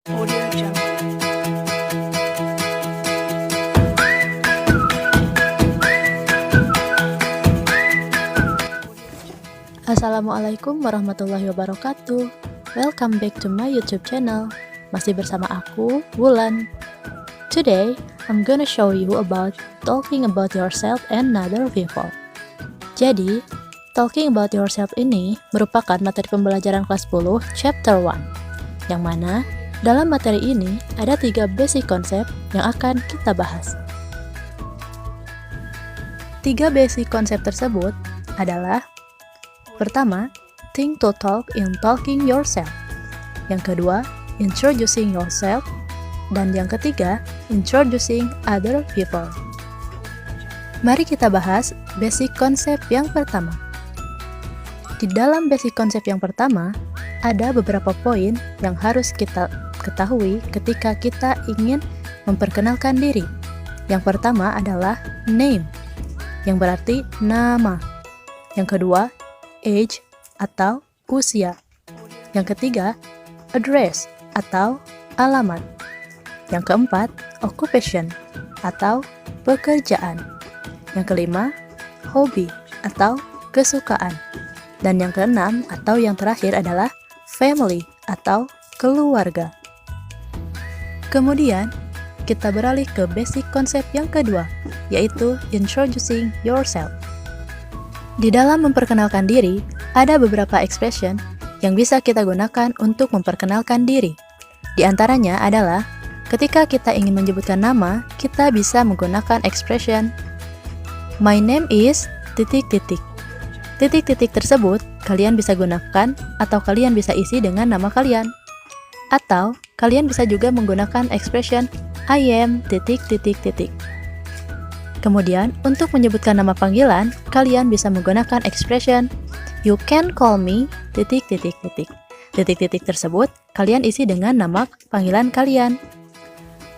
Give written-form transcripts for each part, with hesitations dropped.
Audio Jungle. Assalamualaikum warahmatullahi wabarakatuh. Welcome back to my YouTube channel. Masih bersama aku, Wulan. Today, I'm gonna show you about talking about yourself and other people. Jadi, talking about yourself ini merupakan materi pembelajaran kelas 10 chapter 1, yang mana dalam materi ini ada 3 basic konsep yang akan kita bahas. 3 basic konsep tersebut adalah: pertama, think to talk in talking yourself. Yang kedua, introducing yourself. Dan yang ketiga, introducing other people. Mari kita bahas basic konsep yang pertama. Di dalam basic konsep yang pertama, ada beberapa poin yang harus kita ketahui ketika kita ingin memperkenalkan diri. Yang pertama adalah name, yang berarti nama. Yang kedua, age atau usia. Yang ketiga, address atau alamat. Yang keempat, occupation atau pekerjaan. Yang kelima, hobi atau kesukaan. Dan yang keenam atau yang terakhir adalah family atau keluarga. Kemudian, kita beralih ke basic konsep yang kedua, yaitu introducing yourself. Di dalam memperkenalkan diri, ada beberapa expression yang bisa kita gunakan untuk memperkenalkan diri. Di antaranya adalah ketika kita ingin menyebutkan nama, kita bisa menggunakan expression my name is ... Titik-titik tersebut kalian bisa gunakan atau kalian bisa isi dengan nama kalian. Atau kalian bisa juga menggunakan expression I am ... Kemudian, untuk menyebutkan nama panggilan, kalian bisa menggunakan expression you can call me ... Titik-titik tersebut kalian isi dengan nama panggilan kalian.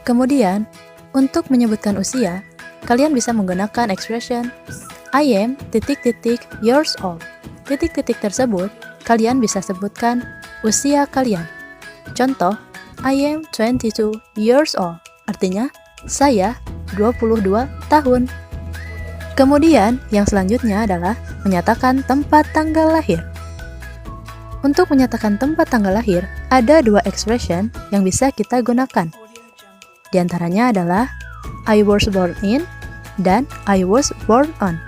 Kemudian, untuk menyebutkan usia, kalian bisa menggunakan expression I am ... years old. Titik-titik tersebut kalian bisa sebutkan usia kalian. Contoh, I am 22 years old. Artinya, saya 22 tahun. Kemudian, yang selanjutnya adalah menyatakan tempat tanggal lahir. Untuk menyatakan tempat tanggal lahir, ada 2 expression yang bisa kita gunakan. Di antaranya adalah I was born in dan I was born on.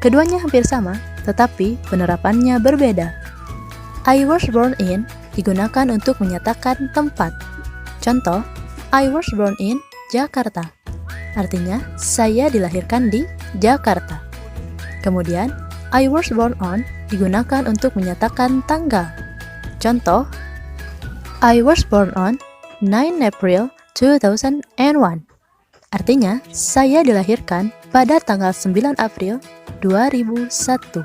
Keduanya hampir sama, tetapi penerapannya berbeda. I was born in digunakan untuk menyatakan tempat. Contoh, I was born in Jakarta. Artinya, saya dilahirkan di Jakarta. Kemudian, I was born on digunakan untuk menyatakan tanggal. Contoh, I was born on 9 April 2001. Artinya, saya dilahirkan pada tanggal 9 April 2001.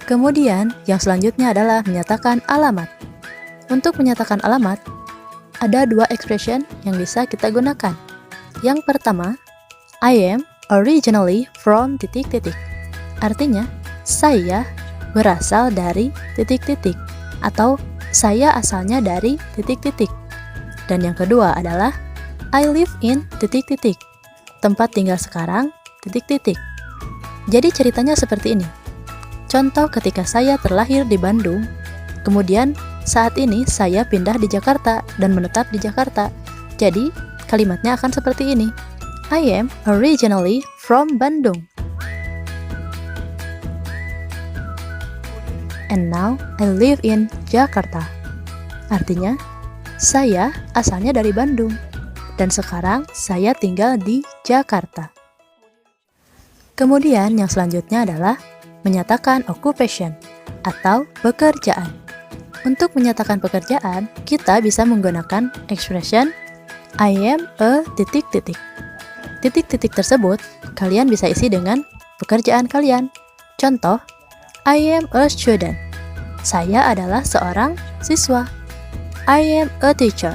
Kemudian, yang selanjutnya adalah menyatakan alamat. Untuk menyatakan alamat, ada 2 expression yang bisa kita gunakan. Yang pertama, I am originally from ... Artinya, saya berasal dari ... atau saya asalnya dari ... Dan yang kedua adalah I live in ... tempat tinggal sekarang ... Jadi ceritanya seperti ini. Contoh, ketika saya terlahir di Bandung, kemudian saat ini saya pindah di Jakarta dan menetap di Jakarta. Jadi kalimatnya akan seperti ini. I am originally from Bandung. And now I live in Jakarta. Artinya, saya asalnya dari Bandung dan sekarang saya tinggal di Jakarta. Kemudian yang selanjutnya adalah menyatakan occupation atau pekerjaan. Untuk menyatakan pekerjaan, kita bisa menggunakan expression I am a ... Titik-titik tersebut kalian bisa isi dengan pekerjaan kalian. Contoh, I am a student. Saya adalah seorang siswa. I am a teacher.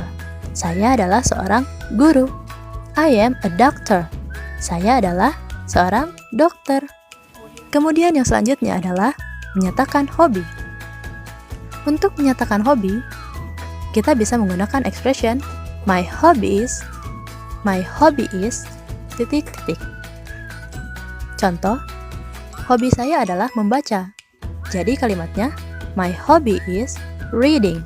Saya adalah seorang guru. I am a doctor. Saya adalah seorang dokter. Kemudian yang selanjutnya adalah menyatakan hobi. Untuk menyatakan hobi, kita bisa menggunakan expression my hobby is titik titik. Contoh, hobi saya adalah membaca. Jadi kalimatnya my hobby is reading.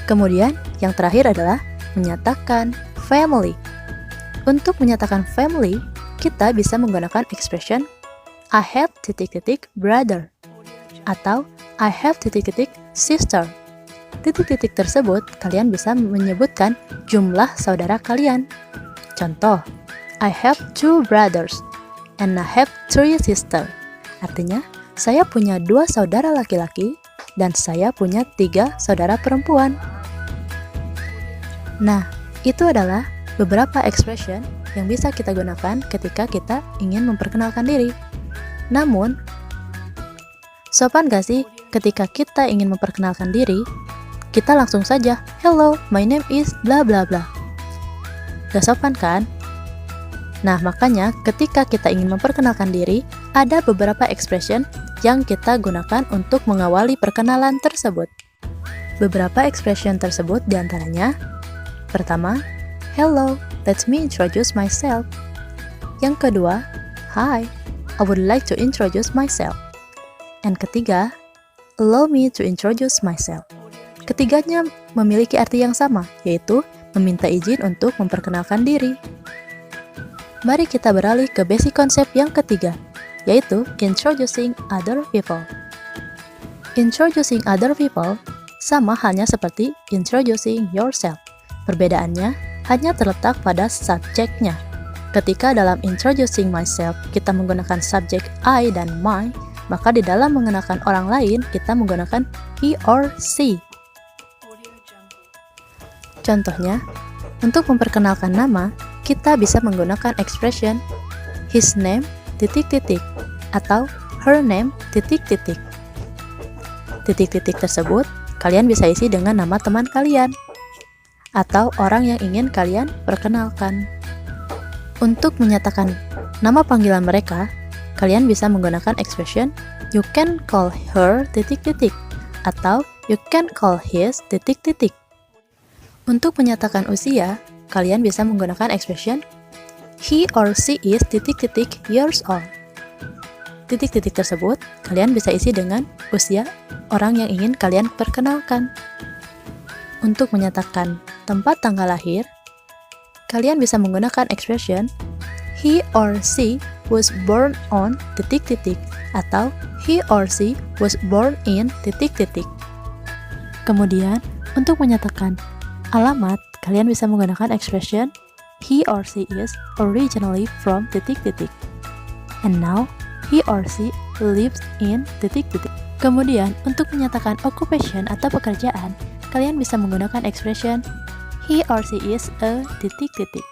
Kemudian yang terakhir adalah menyatakan family. Untuk menyatakan family, kita bisa menggunakan expression I have titik titik brother atau I have titik titik sister. Titik-titik tersebut kalian bisa menyebutkan jumlah saudara kalian. Contoh, I have 2 brothers and I have 3 sisters. Artinya, saya punya 2 saudara laki-laki dan saya punya 3 saudara perempuan. Nah, itu adalah beberapa expression yang bisa kita gunakan ketika kita ingin memperkenalkan diri. Namun, sopan gak sih ketika kita ingin memperkenalkan diri, kita langsung saja, hello, my name is bla bla bla. Gak sopan kan? Nah, makanya ketika kita ingin memperkenalkan diri, ada beberapa expression yang kita gunakan untuk mengawali perkenalan tersebut. Beberapa expression tersebut diantaranya, pertama, hello, let me introduce myself. Yang kedua, hi, I would like to introduce myself. And ketiga, allow me to introduce myself. Ketiganya memiliki arti yang sama, yaitu meminta izin untuk memperkenalkan diri. Mari kita beralih ke basic konsep yang ketiga, yaitu introducing other people. Introducing other people sama halnya seperti introducing yourself. Perbedaannya hanya terletak pada subjeknya. Ketika dalam introducing myself kita menggunakan subjek I dan my, maka di dalam mengenalkan orang lain kita menggunakan he or she. Contohnya, untuk memperkenalkan nama, kita bisa menggunakan expression his name titik titik atau her name titik titik. Titik-titik tersebut kalian bisa isi dengan nama teman kalian atau orang yang ingin kalian perkenalkan. Untuk menyatakan nama panggilan mereka, kalian bisa menggunakan expression you can call her titik titik atau you can call his titik titik. Untuk menyatakan usia, kalian bisa menggunakan expression he or she is titik titik years old. Titik-titik tersebut kalian bisa isi dengan usia orang yang ingin kalian perkenalkan. Untuk menyatakan tempat tanggal lahir, kalian bisa menggunakan expression he or she was born on titik titik atau he or she was born in titik titik. Kemudian, untuk menyatakan alamat, kalian bisa menggunakan expression he or she is originally from titik titik and now he or she lives in titik titik. Kemudian, untuk menyatakan occupation atau pekerjaan, kalian bisa menggunakan expression he or she is a titik titik.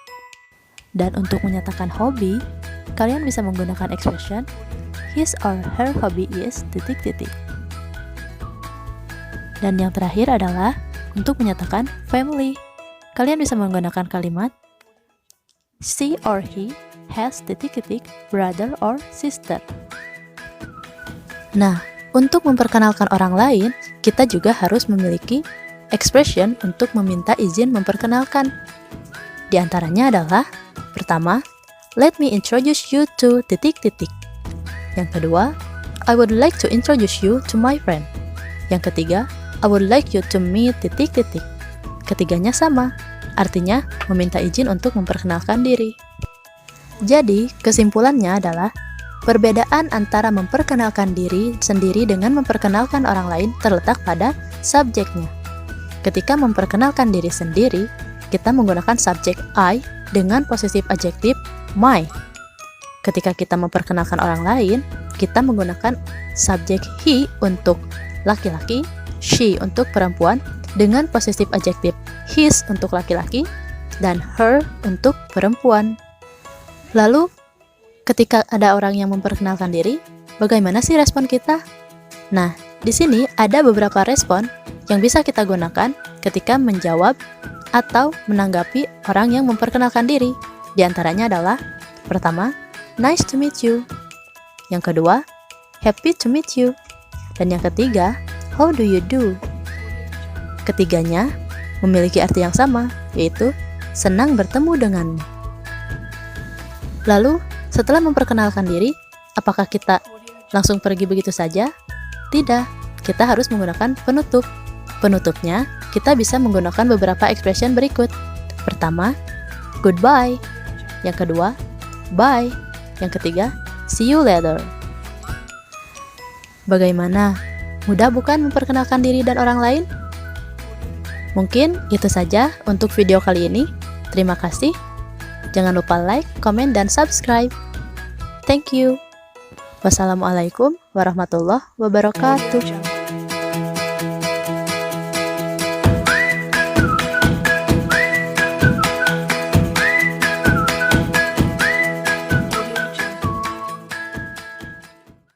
Dan untuk menyatakan hobi, kalian bisa menggunakan expression his or her hobby is titik titik. Dan yang terakhir adalah untuk menyatakan family. Kalian bisa menggunakan kalimat she or he has titik titik brother or sister. Nah, untuk memperkenalkan orang lain, kita juga harus memiliki expression untuk meminta izin memperkenalkan. Di antaranya adalah, pertama, let me introduce you to titik titik. Yang kedua, I would like to introduce you to my friend. Yang ketiga, I would like you to meet titik titik. Ketiganya sama, artinya meminta izin untuk memperkenalkan diri. Jadi, kesimpulannya adalah perbedaan antara memperkenalkan diri sendiri dengan memperkenalkan orang lain terletak pada subjeknya. Ketika memperkenalkan diri sendiri, kita menggunakan subjek I dengan posesif adjektif my. Ketika kita memperkenalkan orang lain, kita menggunakan subjek he untuk laki-laki, she untuk perempuan dengan posesif adjektif his untuk laki-laki dan her untuk perempuan. Lalu, ketika ada orang yang memperkenalkan diri, bagaimana sih respon kita? Nah, di sini ada beberapa respon yang bisa kita gunakan ketika menjawab atau menanggapi orang yang memperkenalkan diri. Di antaranya adalah, pertama, nice to meet you. Yang kedua, happy to meet you. Dan yang ketiga, how do you do? Ketiganya, memiliki arti yang sama, yaitu senang bertemu denganmu. Lalu, setelah memperkenalkan diri, apakah kita langsung pergi begitu saja? Tidak, kita harus menggunakan penutup. Penutupnya, kita bisa menggunakan beberapa expression berikut. Pertama, goodbye. Yang kedua, bye. Yang ketiga, see you later. Bagaimana? Mudah bukan memperkenalkan diri dan orang lain? Mungkin itu saja untuk video kali ini. Terima kasih. Jangan lupa like, komen, dan subscribe. Thank you. Wassalamualaikum warahmatullahi wabarakatuh.